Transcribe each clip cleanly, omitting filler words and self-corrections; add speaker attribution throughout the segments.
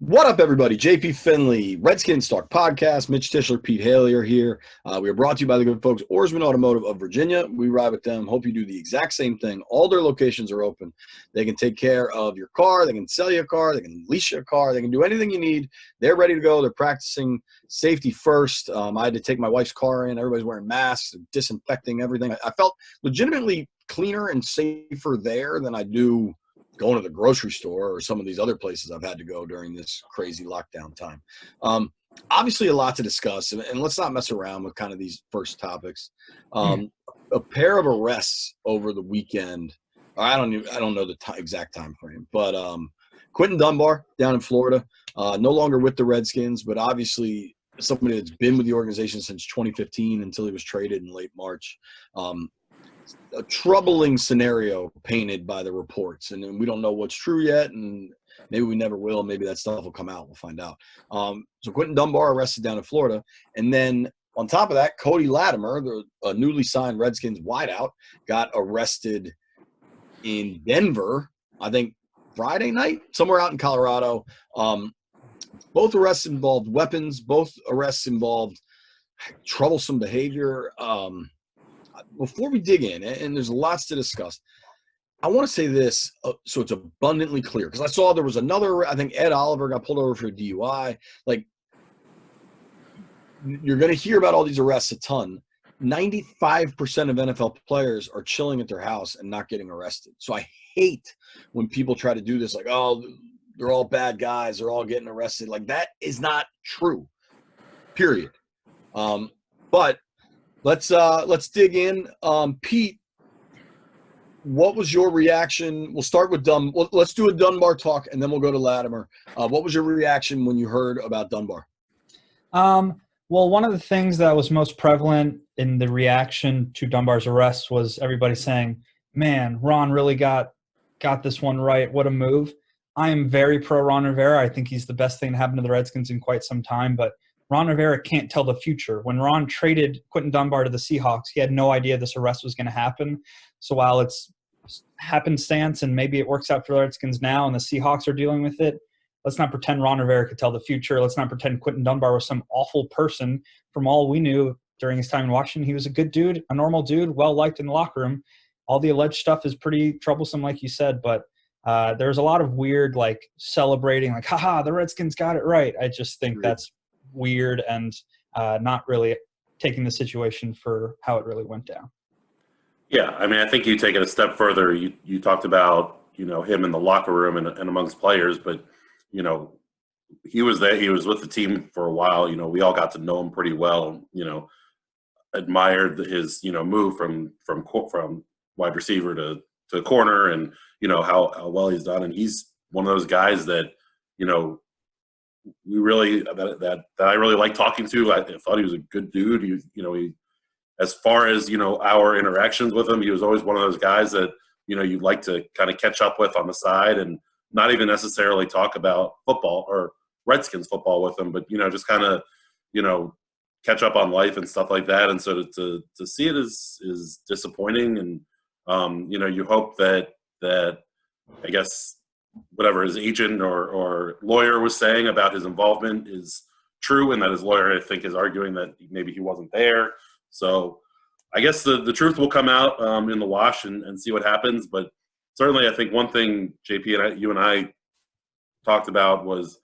Speaker 1: What up, everybody? JP Finlay, Redskins Talk podcast. Mitch Tischler, Pete Hailey are here. We are brought to you by the good folks, Oarsman Automotive of Virginia. We ride with them. Hope you do the exact same thing. All their locations are open. They can take care of your car. They can sell you a car. They can lease you a car. They can do anything you need. They're ready to go. They're practicing safety first. I had to take my wife's car in. Everybody's wearing masks, disinfecting everything. I felt legitimately cleaner and safer there than I do going to the grocery store or some of these other places I've had to go during this crazy lockdown time. Obviously a lot to discuss, and let's not mess around with kind of these first topics. A pair of arrests over the weekend. I don't know the exact time frame, but Quinton Dunbar down in Florida, no longer with the Redskins, but obviously somebody that's been with the organization since 2015 until he was traded in late March. A troubling scenario painted by the reports, and we don't know what's true yet, and maybe we never will. Maybe that stuff will come out. We'll find out. So Quinton Dunbar arrested down in Florida, and then on top of that, Cody Latimer, a newly signed Redskins wideout, got arrested in Denver, I think Friday night, somewhere out in Colorado. Both arrests involved weapons. Both arrests involved troublesome behavior. Before we dig in, and there's lots to discuss, I want to say this so it's abundantly clear, because I saw there was another, I think Ed Oliver got pulled over for a DUI. Like, you're going to hear about all these arrests a ton. 95% of NFL players are chilling at their house and not getting arrested. So I hate when people try to do this, like, oh, they're all bad guys, they're all getting arrested. Like, that is not true, period. But let's dig in. Pete, what was your reaction? We'll start with let's do a Dunbar talk, and then we'll go to Latimer. What was your reaction when you heard about Dunbar?
Speaker 2: Well, one of the things that was most prevalent in the reaction to Dunbar's arrest was everybody saying, man, Ron really got this one right. What a move. I am very pro Ron Rivera. I think he's the best thing to happen to the Redskins in quite some time, but Ron Rivera can't tell the future. When Ron traded Quinton Dunbar to the Seahawks, he had no idea this arrest was going to happen. So while it's happenstance and maybe it works out for the Redskins now and the Seahawks are dealing with it, let's not pretend Ron Rivera could tell the future. Let's not pretend Quinton Dunbar was some awful person. From all we knew during his time in Washington, he was a good dude, a normal dude, well-liked in the locker room. All the alleged stuff is pretty troublesome, like you said, but there's a lot of weird, like, celebrating, like, haha, the Redskins got it right. I just think that's weird and not really taking the situation for how it really went down.
Speaker 3: Yeah, I mean, I think you take it a step further. You talked about, him in the locker room and amongst players, but, he was there. He was with the team for a while. We all got to know him pretty well, admired his, move from wide receiver to corner and, how well he's done. And he's one of those guys that, we really that I really like talking to. I thought he was a good dude. He as far as our interactions with him, he was always one of those guys that you'd like to kind of catch up with on the side and not even necessarily talk about football or Redskins football with him, but just kind of catch up on life and stuff like that. And so to see it is disappointing, and you hope that I guess whatever his agent or lawyer was saying about his involvement is true, and that his lawyer, I think, is arguing that maybe he wasn't there. So I guess the truth will come out in the wash and see what happens. But certainly I think one thing, JP, and you and I talked about was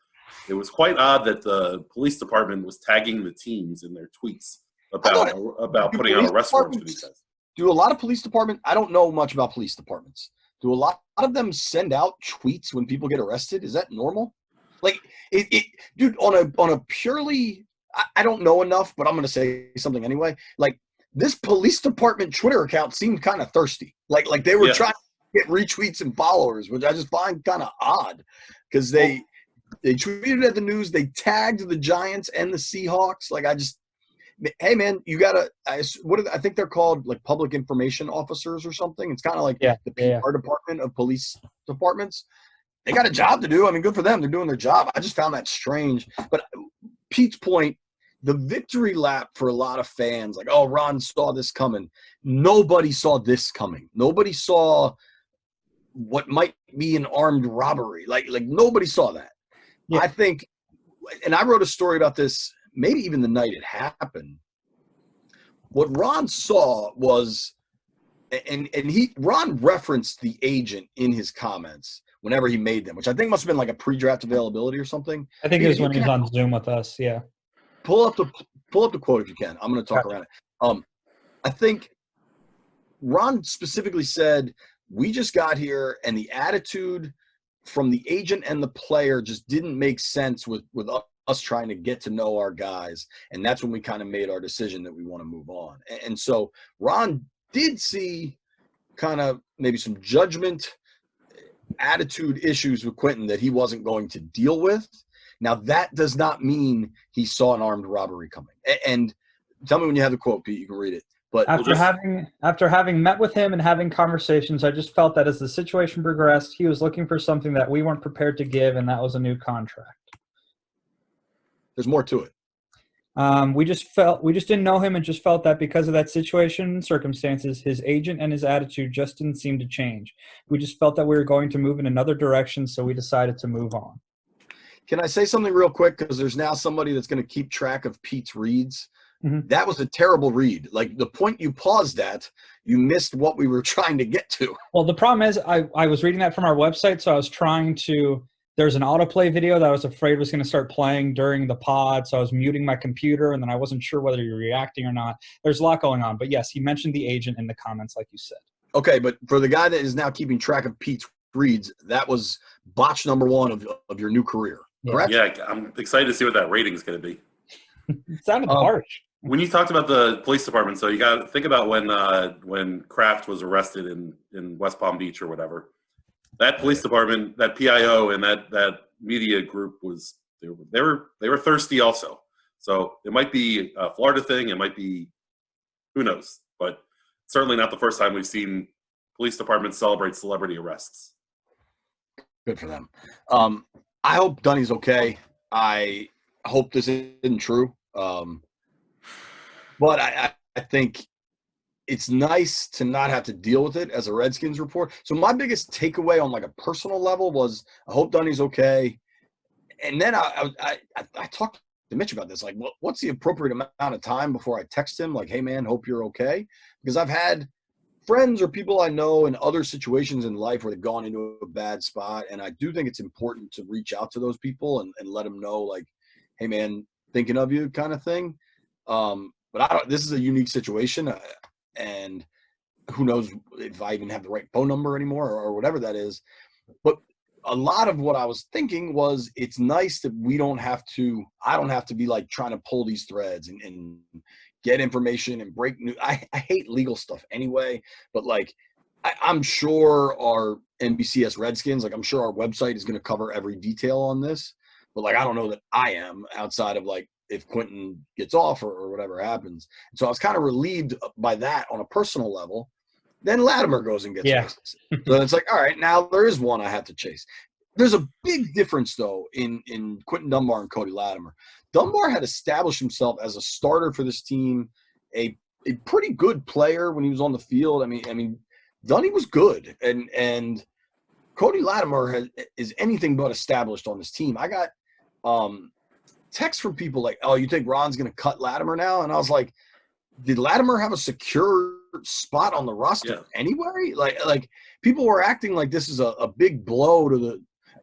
Speaker 3: it was quite odd that the police department was tagging the teams in their tweets about putting out arrest warrants for these guys.
Speaker 1: Do a lot of police departments – I don't know much about police departments. Do a lot of them send out tweets when people get arrested? Is that normal? Like, dude, on a purely, I don't know enough, but I'm going to say something anyway. Like, this police department Twitter account seemed kind of thirsty. Like they were trying to get retweets and followers, which I just find kind of odd, because they tweeted at the news. They tagged the Giants and the Seahawks. Like, hey man, you gotta. I think they're called, like, public information officers or something. It's kind of like the PR department of police departments. They got a job to do. I mean, good for them. They're doing their job. I just found that strange. But Pete's point, the victory lap for a lot of fans, like, oh, Ron saw this coming. Nobody saw this coming. Nobody saw what might be an armed robbery. Like nobody saw that.
Speaker 2: Yeah.
Speaker 1: I think, and I wrote a story about this maybe even the night it happened. What Ron saw was, and Ron referenced the agent in his comments whenever he made them, which I think must have been like a pre-draft availability or something.
Speaker 2: I think it was when he was on Zoom with us. Yeah.
Speaker 1: Pull up the quote if you can. I'm going to talk around it. I think Ron specifically said, we just got here and the attitude from the agent and the player just didn't make sense with us trying to get to know our guys. And that's when we kind of made our decision that we want to move on. And so Ron did see kind of maybe some judgment, attitude issues with Quinton that he wasn't going to deal with. Now, that does not mean he saw an armed robbery coming. And tell me when you have the quote, Pete, you can read it. But
Speaker 2: after having met with him and having conversations, I just felt that as the situation progressed, he was looking for something that we weren't prepared to give, and that was a new contract.
Speaker 1: There's more to it.
Speaker 2: We just didn't know him and just felt that because of that situation and circumstances, his agent and his attitude just didn't seem to change. We just felt that we were going to move in another direction, so we decided to move on.
Speaker 1: Can I say something real quick? Because there's now somebody that's going to keep track of Pete's reads. Mm-hmm. That was a terrible read. Like the point you paused at, you missed what we were trying to get to.
Speaker 2: Well, the problem is I was reading that from our website, so I was trying to – there's an autoplay video that I was afraid was going to start playing during the pod, so I was muting my computer, and then I wasn't sure whether you're reacting or not. There's a lot going on. But, yes, he mentioned the agent in the comments like you said.
Speaker 1: Okay, but for the guy that is now keeping track of Pete's reads, that was botch number one of your new career, correct?
Speaker 3: Yeah, I'm excited to see what that rating is going to be.
Speaker 2: It sounded harsh.
Speaker 3: When you talked about the police department, so you got to think about when Kraft was arrested in West Palm Beach or whatever. That police department, that PIO, and that media group they were thirsty also. So it might be a Florida thing. It might be, who knows? But certainly not the first time we've seen police departments celebrate celebrity arrests.
Speaker 1: Good for them. I hope Dunny's okay. I hope this isn't true. But I think it's nice to not have to deal with it as a Redskins report. So my biggest takeaway on like a personal level was I hope Dunny's okay. And then I talked to Mitch about this. Like, what's the appropriate amount of time before I text him? Like, hey, man, hope you're okay. Because I've had friends or people I know in other situations in life where they've gone into a bad spot. And I do think it's important to reach out to those people and let them know, like, hey, man, thinking of you kind of thing. But this is a unique situation, and who knows if I even have the right phone number anymore or whatever that is. But a lot of what I was thinking was it's nice that I don't have to be like trying to pull these threads and get information and break news. I hate legal stuff anyway, but like I'm sure our NBCS Redskins, like I'm sure our website is going to cover every detail on this, but like I don't know that I am outside of like if Quinton gets off or whatever happens. And so I was kind of relieved by that on a personal level. Then Latimer goes and gets arrested. So it's like, all right, now there is one I have to chase. There's a big difference, though, in Quinton Dunbar and Cody Latimer. Dunbar had established himself as a starter for this team, a pretty good player when he was on the field. I mean, Dunny was good, and Cody Latimer is anything but established on this team. I got texts from people like, oh, you think Ron's going to cut Latimer now? And I was like, did Latimer have a secure spot on the roster anyway? Like people were acting like this is a big blow to the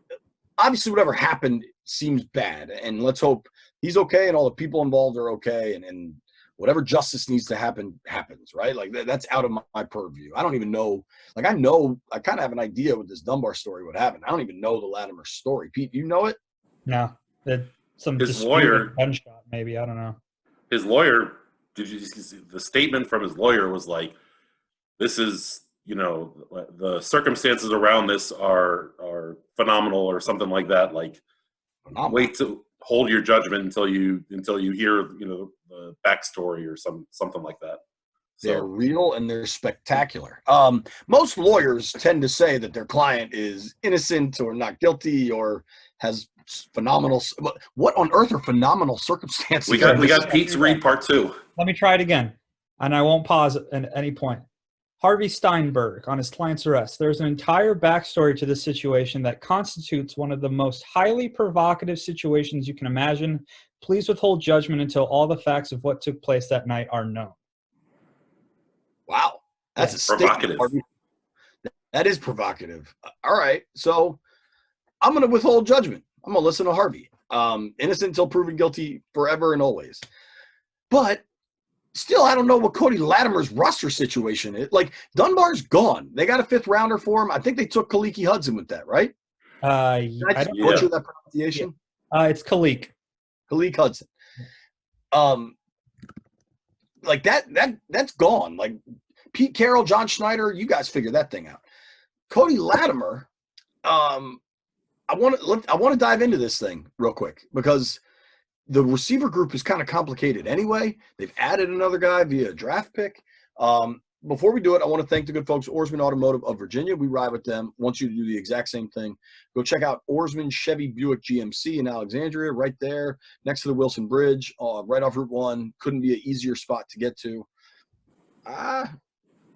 Speaker 1: – obviously whatever happened seems bad, and let's hope he's okay and all the people involved are okay, and whatever justice needs to happen happens, right? Like that's out of my purview. I don't even know – like I kind of have an idea with this Dunbar story what happened. I don't even know the Latimer story. Pete, do you know it?
Speaker 2: No.
Speaker 3: His lawyer –
Speaker 2: gunshot maybe, I don't know.
Speaker 3: His lawyer – did you see the statement from his lawyer was like, this is, the circumstances around this are phenomenal or something like that. Like, wait to hold your judgment until you hear, the backstory or something like that. So,
Speaker 1: they're real and they're spectacular. Most lawyers tend to say that their client is innocent or not guilty or has phenomenal. What on earth are phenomenal circumstances?
Speaker 3: We got Pete's read part 2.
Speaker 2: Let me try it again, and I won't pause at any point. Harvey Steinberg on his client's arrest. There's an entire backstory to this situation that constitutes one of the most highly provocative situations you can imagine. Please withhold judgment until all the facts of what took place that night are known.
Speaker 1: Wow. That's a
Speaker 3: provocative.
Speaker 1: statement. That is provocative. All right. So I'm going to withhold judgment. I'm going to listen to Harvey. Innocent until proven guilty forever and always. But still, I don't know what Cody Latimer's roster situation is. Like, Dunbar's gone. They got a 5th rounder for him. I think they took Kaliki Hudson with that, right? Did I just butcher that pronunciation?
Speaker 2: It's Kalik.
Speaker 1: Kalik Hudson. Like that's gone. Like Pete Carroll, John Schneider, you guys figure that thing out. Cody Latimer, I want to dive into this thing real quick because the receiver group is kind of complicated anyway. They've added another guy via a draft pick. Before we do it, I want to thank the good folks, Oarsman Automotive of Virginia. We ride with them. Want you to do the exact same thing. Go check out Oarsman Chevy Buick GMC in Alexandria, right there next to the Wilson Bridge, right off Route 1. Couldn't be an easier spot to get to.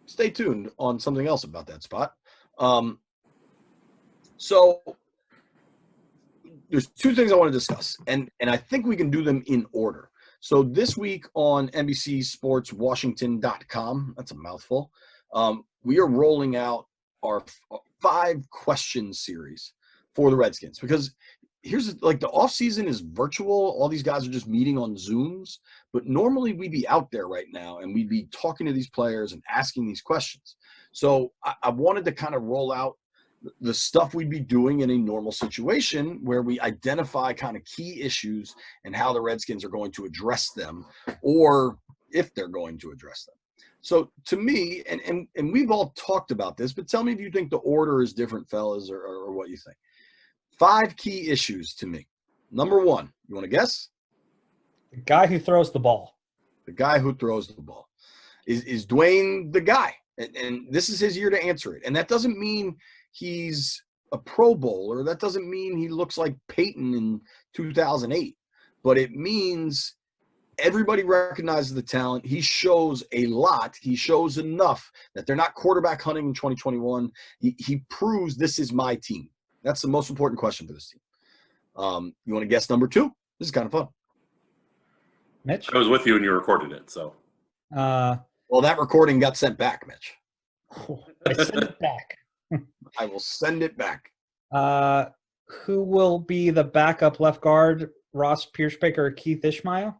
Speaker 1: Stay tuned on something else about that spot. So there's 2 things I want to discuss, and I think we can do them in order. So this week on NBC Sports Washington.com, that's a mouthful, we are rolling out our 5-question series for the Redskins because here's like the offseason is virtual. All these guys are just meeting on Zooms, but normally we'd be out there right now and we'd be talking to these players and asking these questions. So I wanted to kind of roll out the stuff we'd be doing in a normal situation where we identify kind of key issues and how the Redskins are going to address them or if they're going to address them. So to me, and we've all talked about this, but tell me if you think the order is different, fellas, or what you think. 5 key issues to me. Number 1, you want to guess?
Speaker 2: The guy who throws the ball.
Speaker 1: The guy who throws the ball. Is Dwayne the guy? And this is his year to answer it. And that doesn't mean he's a Pro Bowler. That doesn't mean he looks like Peyton in 2008. But it means everybody recognizes the talent. He shows a lot. He shows enough that they're not quarterback hunting in 2021. He proves this is my team. That's the most important question for this team. You want to guess number 2? This is kind of fun.
Speaker 2: Mitch?
Speaker 3: I was with you when you recorded it, so.
Speaker 1: Well, that recording got sent back, Mitch.
Speaker 2: I sent it back.
Speaker 1: I will send it back.
Speaker 2: Who will be the backup left guard, Ross Pierschbaker or Keith Ishmael?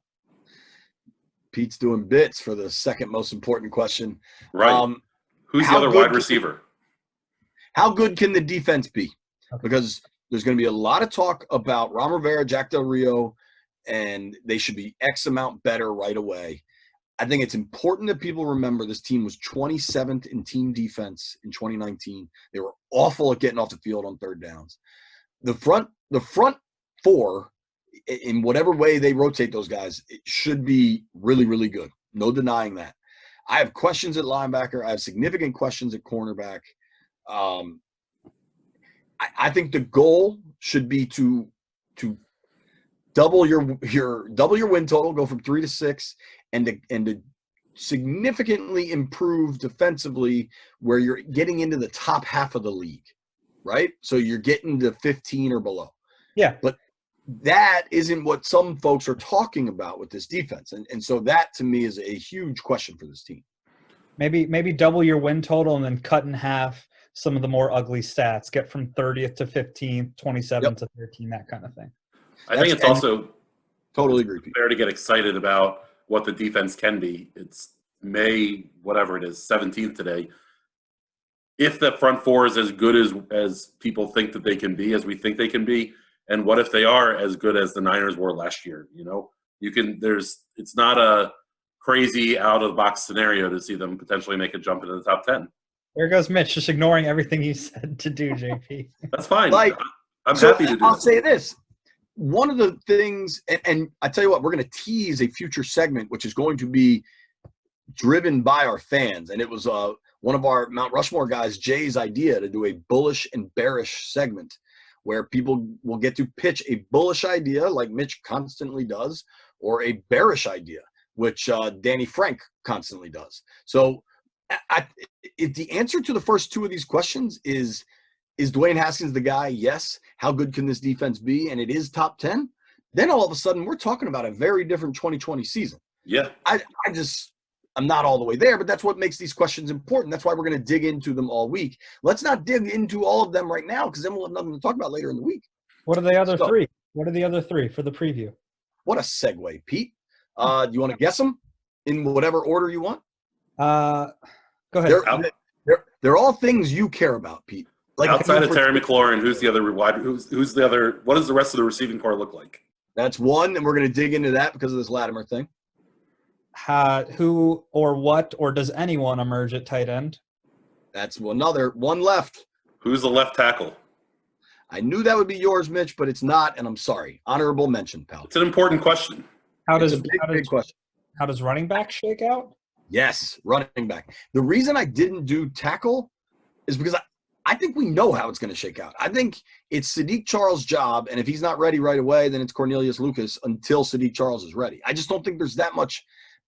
Speaker 1: Pete's doing bits for the second most important question.
Speaker 3: Right. Who's the other wide receiver?
Speaker 1: How good can the defense be?
Speaker 2: Okay.
Speaker 1: Because there's going to be a lot of talk about Ron Rivera, Jack Del Rio, and they should be X amount better right away. I think it's important that people remember this team was 27th in team defense in 2019. They were awful at getting off the field on 3rd downs. The front 4, in whatever way they rotate those guys, it should be really, really good. No denying that. I have questions at linebacker. I have significant questions at cornerback. I think the goal should be to double your win total, go from 3 to 6, and to significantly improve defensively where you're getting into the top half of the league, right? So you're getting to 15 or below.
Speaker 2: Yeah.
Speaker 1: But that isn't what some folks are talking about with this defense. And so that to me is a huge question for this team.
Speaker 2: Maybe double your win total and then cut in half some of the more ugly stats. Get from 30th to 15th, 27th to 13, that kind of thing.
Speaker 3: I think it's also
Speaker 1: totally agree.
Speaker 3: fair to get excited about what the defense can be. It's May, whatever it is, 17th today. If the front 4 is as good as people think that they can be, as we think they can be, and what if they are as good as the Niners were last year? You know, it's not a crazy out of the box scenario to see them potentially make a jump into the top 10.
Speaker 2: There goes Mitch, just ignoring everything you said to do, JP.
Speaker 3: That's fine. I'm
Speaker 1: so
Speaker 3: happy to do it.
Speaker 1: I'll say this. One of the things, and I tell you what, we're going to tease a future segment, which is going to be driven by our fans. And it was one of our Mount Rushmore guys, Jay's idea to do a bullish and bearish segment where people will get to pitch a bullish idea like Mitch constantly does, or a bearish idea, which Danny Frank constantly does. So if the answer to the first two of these questions is Dwayne Haskins the guy? Yes. How good can this defense be? And it is top 10. Then all of a sudden we're talking about a very different 2020 season.
Speaker 3: Yeah.
Speaker 1: I'm not all the way there, but that's what makes these questions important. That's why we're going to dig into them all week. Let's not dig into all of them right now because then we'll have nothing to talk about later in the week.
Speaker 2: What are the other three? What are the other three for the preview?
Speaker 1: What a segue, Pete. Do you want to guess them in whatever order you want?
Speaker 2: Go ahead.
Speaker 1: They're all things you care about, Pete.
Speaker 3: Like outside of Terry McLaurin, who's the other wide? Who's the other? What does the rest of the receiving core look like?
Speaker 1: That's one, and we're going to dig into that because of this Latimer thing.
Speaker 2: Who or what or does anyone emerge at tight end?
Speaker 1: That's another one left.
Speaker 3: Who's the left tackle?
Speaker 1: I knew that would be yours, Mitch, but it's not, and I'm sorry. Honorable mention, pal.
Speaker 3: It's an important question.
Speaker 1: It's a big question.
Speaker 2: How does running back shake out?
Speaker 1: Yes, running back. The reason I didn't do tackle is because I think we know how it's going to shake out. I think it's Sadiq Charles' job, and if he's not ready right away, then it's Cornelius Lucas until Sadiq Charles is ready. I just don't think there's that much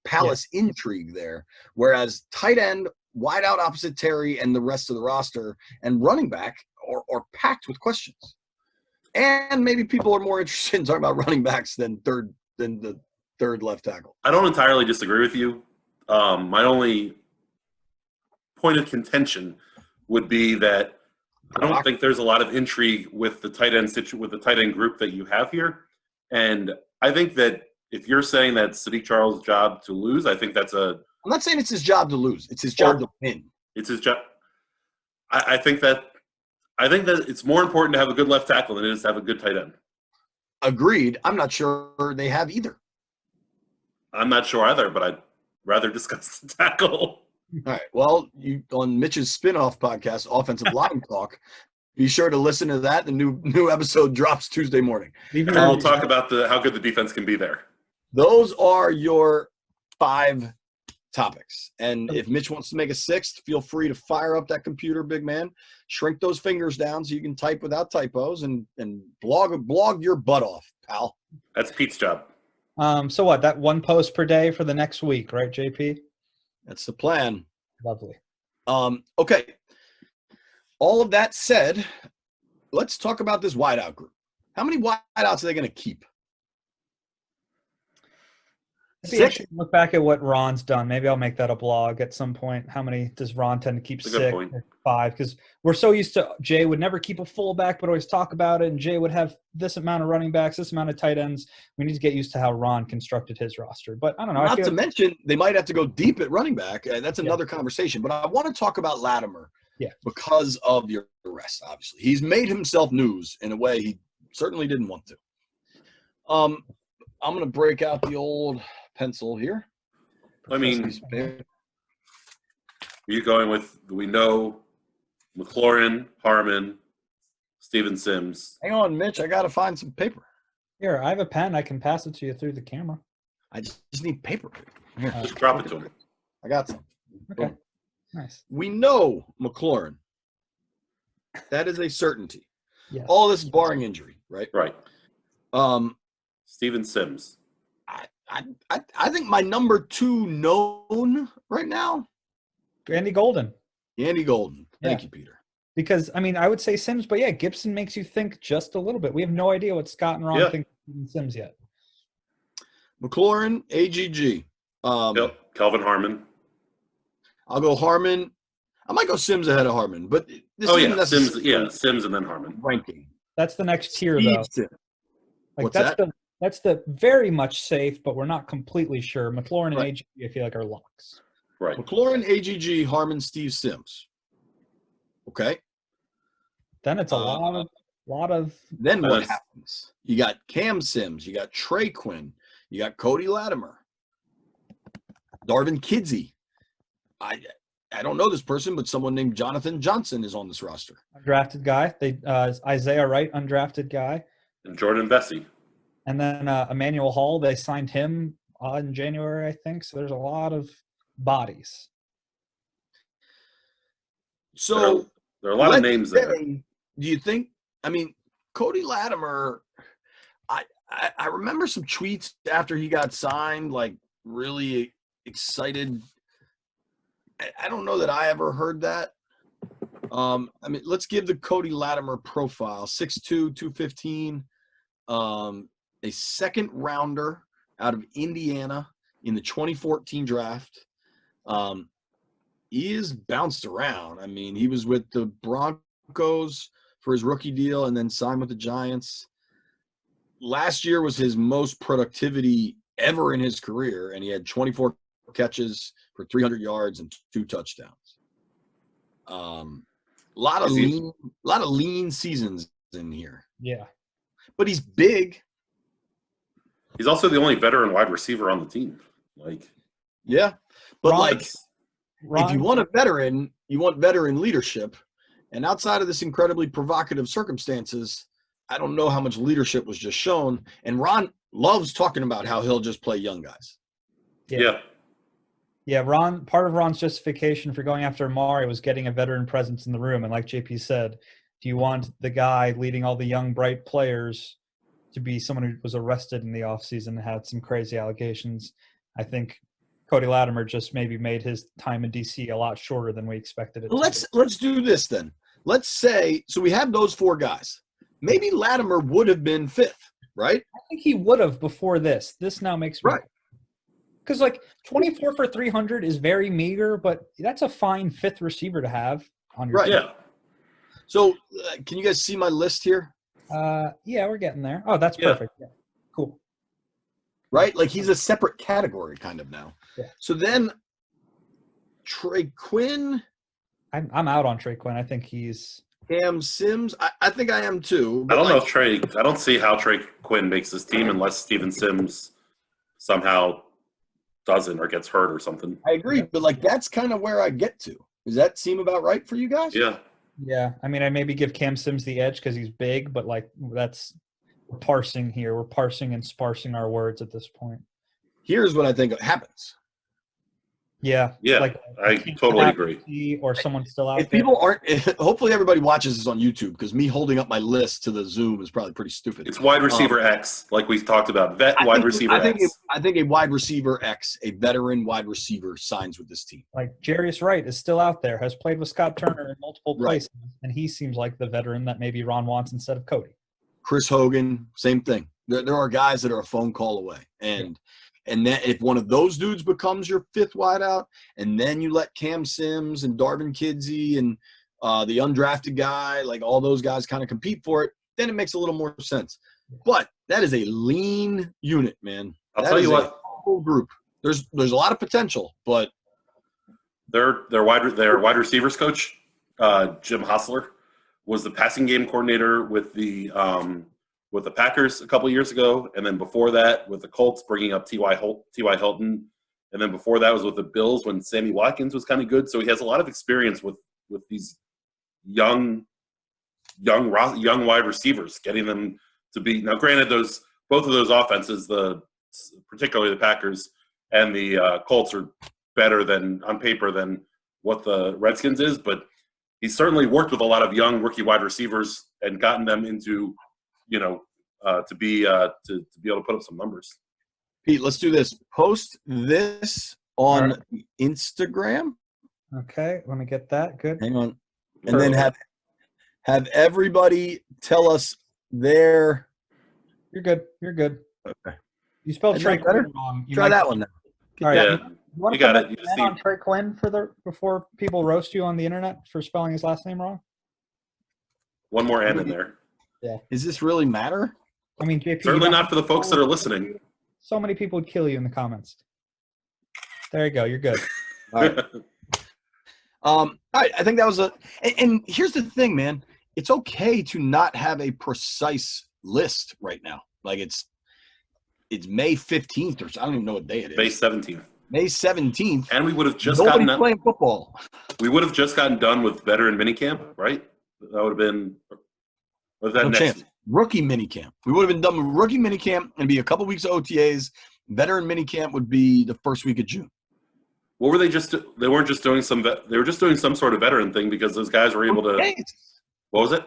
Speaker 1: Palace intrigue there, whereas tight end, wide out opposite Terry and the rest of the roster, and running back are packed with questions. And maybe people are more interested in talking about running backs than the third left tackle.
Speaker 3: I don't entirely disagree with you. My only point of contention would be that I don't think there's a lot of intrigue with the tight end group that you have here, and I think that if you're saying that Sadiq Charles' job to lose, I think that's I'm
Speaker 1: not saying it's his job to lose. It's his job to win.
Speaker 3: It's his job. I think that it's more important to have a good left tackle than it is to have a good tight end.
Speaker 1: Agreed. I'm not sure they have either.
Speaker 3: I'm not sure either, but I'd rather discuss the tackle.
Speaker 1: All right. Well, on Mitch's spinoff podcast, Offensive Line Talk, be sure to listen to that. The new episode drops Tuesday morning.
Speaker 3: We'll talk about how good the defense can be there.
Speaker 1: Those are your 5 topics. And if Mitch wants to make a 6th, feel free to fire up that computer, big man. Shrink those fingers down so you can type without typos and blog your butt off, pal.
Speaker 3: That's Pete's job.
Speaker 2: So what? That one post per day for the next week, right, JP?
Speaker 1: That's the plan.
Speaker 2: Lovely.
Speaker 1: Okay. All of that said, let's talk about this wideout group. How many wideouts are they going to keep?
Speaker 2: Maybe I should look back at what Ron's done. Maybe I'll make that a blog at some point. How many does Ron tend to keep? 6 or 5? Because we're so used to Jay would never keep a fullback, but always talk about it. And Jay would have this amount of running backs, this amount of tight ends. We need to get used to how Ron constructed his roster. But I don't know.
Speaker 1: Not to mention, they might have to go deep at running back. That's another conversation. But I want to talk about Latimer because of your arrest, obviously. He's made himself news in a way he certainly didn't want to. I'm going to break out the old pencil here.
Speaker 3: I mean, are you going with, we know McLaurin, Harmon, Steven Sims?
Speaker 1: Hang on, Mitch. I got to find some paper.
Speaker 2: Here, I have a pen. I can pass it to you through the camera.
Speaker 1: I just need paper.
Speaker 3: Here. Just drop it to him.
Speaker 1: I got some.
Speaker 2: Okay. Boom. Nice.
Speaker 1: We know McLaurin. That is a certainty.
Speaker 2: Yes.
Speaker 1: All this barring injury, right?
Speaker 3: Right. Steven Sims.
Speaker 1: I think my number 2 known right now.
Speaker 2: Andy Golden.
Speaker 1: Thank you, Peter.
Speaker 2: Because, I mean, I would say Sims, but yeah, Gibson makes you think just a little bit. We have no idea what Scott and Ron think of Sims yet.
Speaker 1: McLaurin, AGG.
Speaker 3: Kelvin Harmon.
Speaker 1: I'll go Harmon. I might go Sims ahead of Harmon, but this
Speaker 3: Sims and then Harmon.
Speaker 1: Ranking.
Speaker 2: That's the next tier, though. Like,
Speaker 1: What's that?
Speaker 2: That's the very much safe, but we're not completely sure. McLaurin and AGG, I feel like, are locks.
Speaker 3: Right.
Speaker 1: McLaurin, AGG, Harmon, Steve Sims. Okay.
Speaker 2: Then it's a lot of.
Speaker 1: Then what happens? You got Cam Sims. You got Trey Quinn. You got Cody Latimer. Darvin Kidsey. I don't know this person, but someone named Jonathan Johnson is on this roster.
Speaker 2: Undrafted guy. Isaiah Wright, undrafted guy.
Speaker 3: And Jordan Vesey.
Speaker 2: And then Emmanuel Hall, they signed him in January, I think. So there's a lot of bodies.
Speaker 1: So
Speaker 3: there are a lot of names there.
Speaker 1: Do you think? I mean, Cody Latimer. I remember some tweets after he got signed, like really excited I don't know that I ever heard that. I mean, let's give the Cody Latimer profile: 6'2", 215, a second rounder out of Indiana in the 2014 draft. He is bounced around. I mean, he was with the Broncos for his rookie deal and then signed with the Giants. Last year was his most productivity ever in his career, and he had 24 catches for 300 yards and 2 touchdowns. A lot of lean seasons in here.
Speaker 2: Yeah.
Speaker 1: But he's big.
Speaker 3: He's also the only veteran wide receiver on the team.
Speaker 1: Yeah. But
Speaker 2: Ron,
Speaker 1: if you want a veteran, you want veteran leadership. And outside of this incredibly provocative circumstances, I don't know how much leadership was just shown. And Ron loves talking about how he'll just play young guys.
Speaker 3: Yeah.
Speaker 2: Yeah, Ron. Part of Ron's justification for going after Amari was getting a veteran presence in the room. And like JP said, do you want the guy leading all the young, bright players to be someone who was arrested in the offseason and had some crazy allegations? I think Cody Latimer just maybe made his time in DC a lot shorter than we expected it.
Speaker 1: Let's do this then. Let's say so we have those 4 guys. Maybe Latimer would have been 5th, right?
Speaker 2: I think he would have before this. This now makes me
Speaker 1: right.
Speaker 2: Because 24 for 300 is very meager, but that's a fine 5th receiver to have on your
Speaker 1: team.
Speaker 3: Yeah.
Speaker 1: So can you guys see my list here?
Speaker 2: Yeah, we're getting there. Oh, that's perfect. Yeah. Cool.
Speaker 1: Right? He's a separate category kind of now.
Speaker 2: Yeah.
Speaker 1: So then Trey Quinn.
Speaker 2: I'm out on Trey Quinn. I think he's
Speaker 1: Cam Sims. I think I am too.
Speaker 3: I don't know if I don't see how Trey Quinn makes this team unless Steven Sims somehow doesn't or gets hurt or something.
Speaker 1: I agree, but that's kind of where I get to. Does that seem about right for you guys?
Speaker 3: Yeah.
Speaker 2: Yeah. I mean, I maybe give Cam Sims the edge because he's big, but that's we're parsing here. We're parsing and sparsing our words at this point.
Speaker 1: Here's what I think happens.
Speaker 2: Yeah.
Speaker 3: Yeah. I totally agree.
Speaker 2: Or someone still out
Speaker 1: if
Speaker 2: there.
Speaker 1: People aren't – hopefully everybody watches this on YouTube because me holding up my list to the Zoom is probably pretty stupid.
Speaker 3: It's wide receiver X, like we talked about. Wide receiver X.
Speaker 1: I think a wide receiver X, a veteran wide receiver, signs with this team.
Speaker 2: Jarius Wright is still out there, has played with Scott Turner in multiple places, and he seems like the veteran that maybe Ron wants instead of Cody.
Speaker 1: Chris Hogan, same thing. There are guys that are a phone call away. And then if one of those dudes becomes your 5th wideout, and then you let Cam Sims and Darvin Kidsey and the undrafted guy, all those guys kind of compete for it, then it makes a little more sense. But that is a lean unit, man.
Speaker 3: I'll tell you what.
Speaker 1: Whole group. There's a lot of potential, but
Speaker 3: their wide receivers coach, Jim Hostler, was the passing game coordinator with the Packers a couple of years ago, and then before that with the Colts, bringing up T.Y. Hilton, and then before that was with the Bills when Sammy Watkins was kind of good. So he has a lot of experience with these young wide receivers, getting them to be. Now, granted, both of those offenses, particularly the Packers and the Colts, are better on paper than what the Redskins is, but he's certainly worked with a lot of young rookie wide receivers and gotten them into. To be able to put up some numbers.
Speaker 1: Pete, let's do this. Post this on Instagram.
Speaker 2: Okay, let me get that. Good.
Speaker 1: Hang on, and then have everybody tell us their.
Speaker 2: You're good. You're good.
Speaker 1: Okay.
Speaker 2: You spelled Trey Quinn wrong.
Speaker 1: Try that one now.
Speaker 2: All right.
Speaker 3: Yeah, you got it.
Speaker 2: On Trey Quinn before people roast you on the internet for spelling his last name wrong.
Speaker 3: One more N in there.
Speaker 2: Yeah.
Speaker 1: Does this really matter?
Speaker 2: I mean, JP,
Speaker 3: certainly not for the folks that are listening.
Speaker 2: So many people would kill you in the comments. There you go. You're good.
Speaker 1: All right. All right. I think that was and here's the thing, man. It's okay to not have a precise list right now. It's May 15th or I don't even know what day it is.
Speaker 3: May 17th.
Speaker 1: May 17th.
Speaker 3: And we would have just
Speaker 1: gotten playing football.
Speaker 3: We would have just gotten done with veteran minicamp, right? That would have been. Was that next?
Speaker 1: Chance. Rookie minicamp. We would have been done with rookie minicamp and be a couple weeks of OTAs. Veteran minicamp would be the first week of June.
Speaker 3: What were they just? They weren't just doing some. They were just doing some sort of veteran thing because those guys were able
Speaker 1: OTAs.
Speaker 3: to. What was it?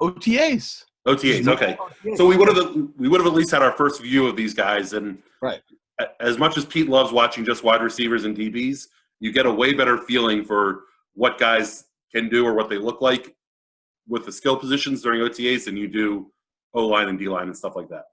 Speaker 1: OTAs.
Speaker 3: OTAs. Okay. So we would have at least had our first view of these guys. And
Speaker 1: right.
Speaker 3: As much as Pete loves watching just wide receivers and DBs, you get a way better feeling for what guys can do or what they look like with the skill positions during OTAs than you do O-line and D-line and stuff like that.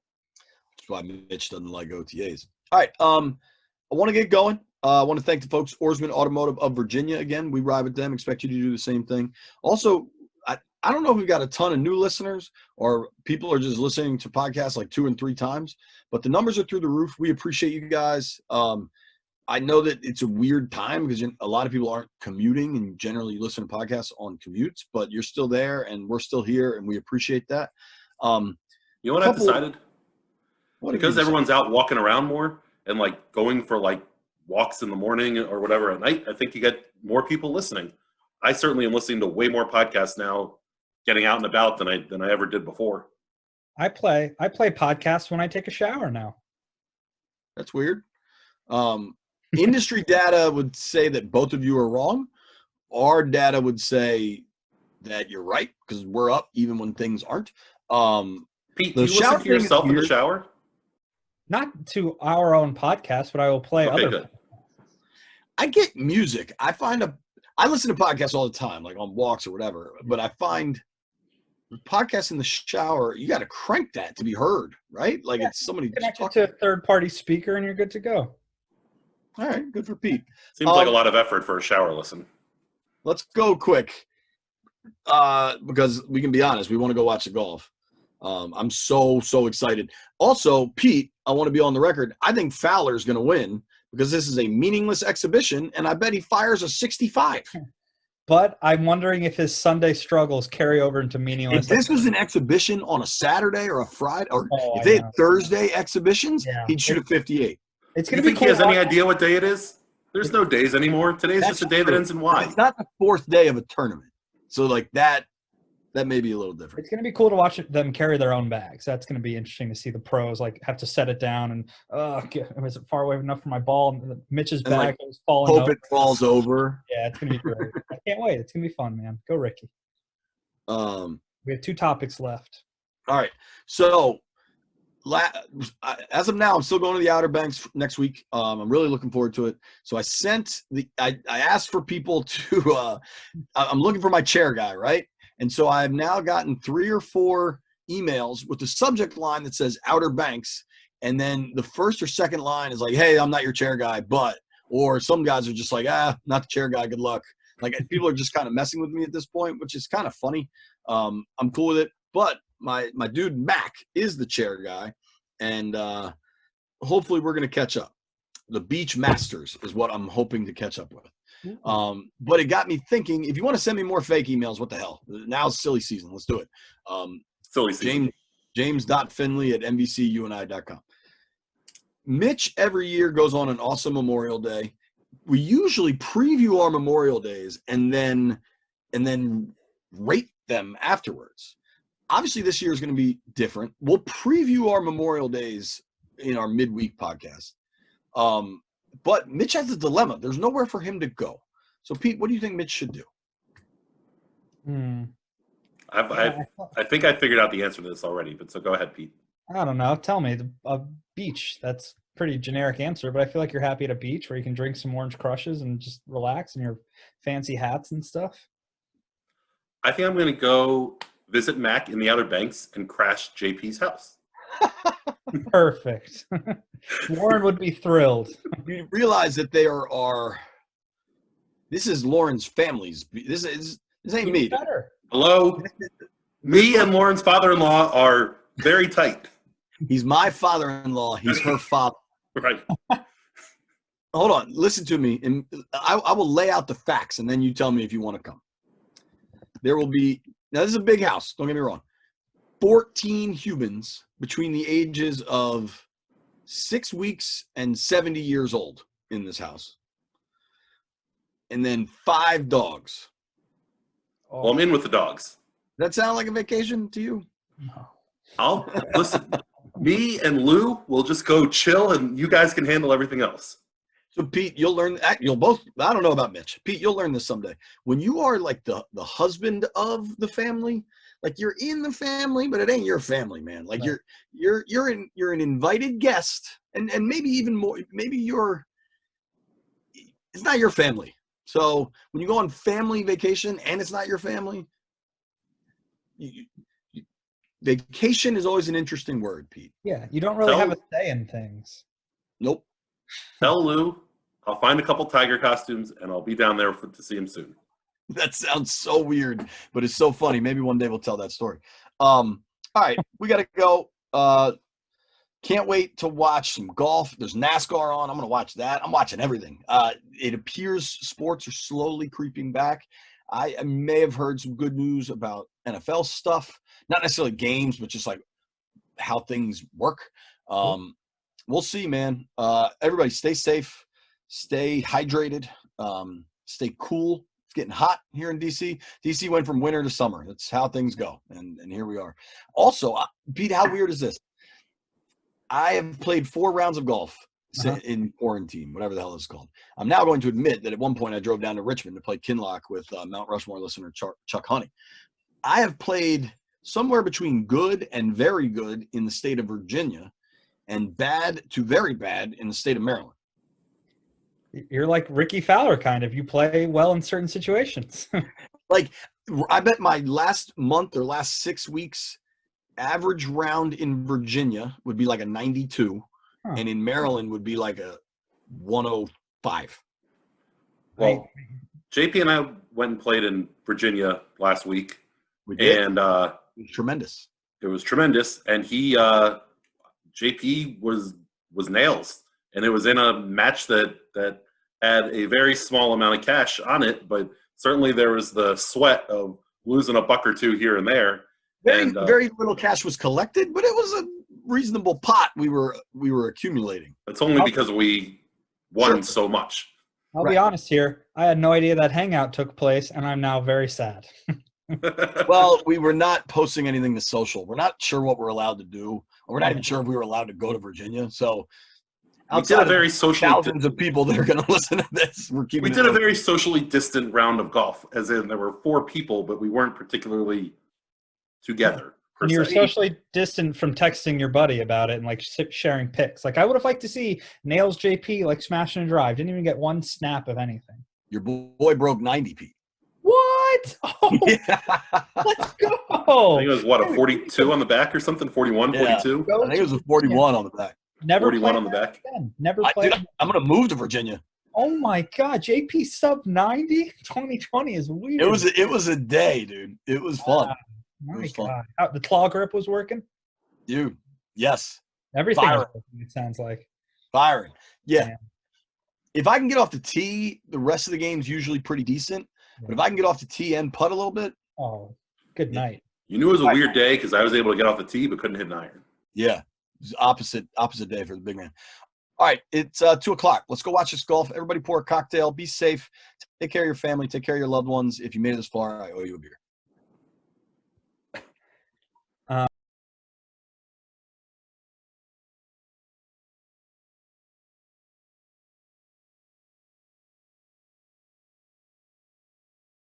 Speaker 1: That's why Mitch doesn't like OTAs. All right, I want to get going. I want to thank the folks, Oarsman Automotive of Virginia. Again, we ride with them. Expect you to do the same thing. Also, I don't know if we've got a ton of new listeners or people are just listening to podcasts like 2 and 3 times, but the numbers are through the roof. We appreciate you guys. I know that it's a weird time because a lot of people aren't commuting and generally listen to podcasts on commutes, but you're still there and we're still here and we appreciate that.
Speaker 3: You know what I've decided? Because everyone's out walking around more and like going for like walks in the morning or whatever at night, I think you get more people listening. I certainly am listening to way more podcasts now, getting out and about than I ever did before.
Speaker 2: I play podcasts when I take a shower now.
Speaker 1: That's weird. Industry data would say that both of you are wrong. Our data would say that you're right because we're up even when things aren't.
Speaker 3: Pete, do you listen to yourself in the shower?
Speaker 2: Not to our own podcast, but I will play other.
Speaker 3: Good.
Speaker 1: I get music. I listen to podcasts all the time, like on walks or whatever. But I find podcasts in the shower, you got to crank that to be heard, right? Like it's somebody
Speaker 2: connected to a third-party speaker, and you're good to go.
Speaker 1: All right, good for Pete.
Speaker 3: Seems like a lot of effort for a shower listen.
Speaker 1: Let's go quick because we can be honest. We want to go watch the golf. I'm so excited. Also, Pete, I want to be on the record. I think Fowler's going to win because this is a meaningless exhibition, and I bet he fires a 65.
Speaker 2: But I'm wondering if his Sunday struggles carry over into meaningless.
Speaker 1: If this was an exhibition on a Saturday or a Friday, or if they had Thursday exhibitions, he'd shoot a 58.
Speaker 2: It's
Speaker 3: going to be cool. He has any idea what day it is? There's no days anymore. Today's just a day that ends in Y.
Speaker 1: It's not the 4th day of a tournament. So like that may be a little different.
Speaker 2: It's going to be cool to watch them carry their own bags. That's going to be interesting to see the pros like have to set it down and was it far away enough for my ball? And Mitch's bag was falling.
Speaker 1: Hope it falls over.
Speaker 2: Yeah, it's going to be great. I can't wait. It's going to be fun, man. Go Ricky. We have 2 topics left. All
Speaker 1: right. So as of now, I'm still going to the Outer Banks next week. I'm really looking forward to it. So I asked for people to I'm looking for my chair guy, right? And so I've now gotten 3 or 4 emails with the subject line that says Outer Banks. And then the first or second line is like, hey, I'm not your chair guy, but, or some guys are just like, not the chair guy. Good luck. Like people are just kind of messing with me at this point, which is kind of funny. I'm cool with it. But my dude, Mac, is the chair guy. And hopefully we're going to catch up. The Beach Masters is what I'm hoping to catch up with. But it got me thinking, if you want to send me more fake emails, what the hell? Now it's silly season. Let's do it.
Speaker 3: Silly season.
Speaker 1: James.Finlay@NBCUNI.com. Mitch every year goes on an awesome Memorial Day. We usually preview our Memorial Days and then rate them afterwards. Obviously, this year is going to be different. We'll preview our Memorial Days in our midweek podcast. But Mitch has a dilemma. There's nowhere for him to go. So, Pete, what do you think Mitch should do?
Speaker 3: I think I figured out the answer to this already, but so go ahead, Pete.
Speaker 2: I don't know. Tell me. A beach. That's a pretty generic answer, but I feel like you're happy at a beach where you can drink some Orange Crushes and just relax in your fancy hats and stuff.
Speaker 3: I think I'm going to go visit Mac in the Outer Banks and crash JP's house.
Speaker 2: Perfect. Lauren would be thrilled.
Speaker 1: You realize that they are this is Lauren's family's. This ain't me.
Speaker 2: Better.
Speaker 3: Hello? Me and Lauren's father-in-law are very tight.
Speaker 1: He's my father-in-law. He's her father.
Speaker 3: Right.
Speaker 1: Hold on. Listen to me. And I will lay out the facts, and then you tell me if you want to come. There will be – now, this is a big house. Don't get me wrong. 14 humans between the ages of 6 weeks and 70 years old in this house. And then 5 dogs.
Speaker 3: Well, I'm in with the dogs.
Speaker 1: Does that sound like a vacation to you?
Speaker 2: No.
Speaker 3: Listen, me and Lou will just go chill and you guys can handle everything else.
Speaker 1: So, Pete, you'll learn – you'll both – I don't know about Mitch. Pete, you'll learn this someday. When you are like the husband of the family, like you're in the family, but it ain't your family, man. Like
Speaker 2: right.
Speaker 1: you're an invited guest and maybe even more – maybe you're it's not your family. So when you go on family vacation and it's not your family, vacation is always an interesting word, Pete.
Speaker 2: Yeah, you don't really have a say in things.
Speaker 1: Nope.
Speaker 3: Tell Lou I'll find a couple Tiger costumes and I'll be down there to see him soon.
Speaker 1: That sounds so weird, but it's so funny. Maybe one day we'll tell that story. All right, we got to go. Can't wait to watch some golf. There's NASCAR on. I'm going to watch that. I'm watching everything. It appears sports are slowly creeping back. I may have heard some good news about NFL stuff. Not necessarily games, but just like how things work. We'll see, man. Everybody stay safe. Stay hydrated. Stay cool. It's getting hot here in DC. DC went from winter to summer. That's how things go. And here we are. Also, Pete, how weird is this? I have played 4 rounds of golf in quarantine, whatever the hell it's called. I'm now going to admit that at one point I drove down to Richmond to play Kinlock with Mount Rushmore listener Chuck Honey. I have played somewhere between good and very good in the state of Virginia and bad to very bad in the state of Maryland.
Speaker 2: You're like Ricky Fowler, kind of. You play well in certain situations.
Speaker 1: Like, I bet my last month or last 6 weeks average round in Virginia would be like a 92, and in Maryland would be like a 105.
Speaker 3: Well, JP and I went and played in Virginia last week.
Speaker 1: We did.
Speaker 3: And
Speaker 1: it was tremendous.
Speaker 3: It was tremendous. And JP was nails. And it was in a match that had a very small amount of cash on it, but certainly there was the sweat of losing a buck or two here and there.
Speaker 1: Very little cash was collected, but it was a reasonable pot we were accumulating.
Speaker 3: It's only because we won so much.
Speaker 2: I'll be honest here. I had no idea that hangout took place, and I'm now very sad.
Speaker 1: Well, we were not posting anything to social. We're not sure what we're allowed to do. We're not even sure if we were allowed to go to Virginia. So outside of very thousands of people that are going to listen to this, we did
Speaker 3: a very socially distant round of golf, as in there were 4 people, but we weren't particularly together.
Speaker 2: And you were socially distant from texting your buddy about it and like sharing pics. Like I would have liked to see Nails JP like smashing a drive. Didn't even get one snap of anything.
Speaker 1: Your boy broke 90, Pete.
Speaker 2: What? Oh, yeah. Let's go.
Speaker 3: I think it was a 42 on the back or something. 41, 42.
Speaker 1: I think it was a 41 on the back.
Speaker 2: Never
Speaker 3: 41 on the back.
Speaker 2: Again. Never played.
Speaker 1: Dude, I'm going to move to Virginia.
Speaker 2: Oh my God, JP sub 90. 2020 is weird.
Speaker 1: It was a day, dude. It was fun.
Speaker 2: My God. The claw grip was working?
Speaker 1: Dude, yes.
Speaker 2: Everything was working, it sounds like.
Speaker 1: Firing. Yeah. Man. If I can get off the tee, the rest of the game's usually pretty decent. But if I can get off the tee and putt a little bit.
Speaker 2: Oh, good night.
Speaker 3: You knew it was a weird day because I was able to get off the tee but couldn't hit an iron.
Speaker 1: Yeah. It was opposite day for the big man. All right, it's 2:00. Let's go watch this golf. Everybody pour a cocktail. Be safe. Take care of your family. Take care of your loved ones. If you made it this far, I owe you a beer.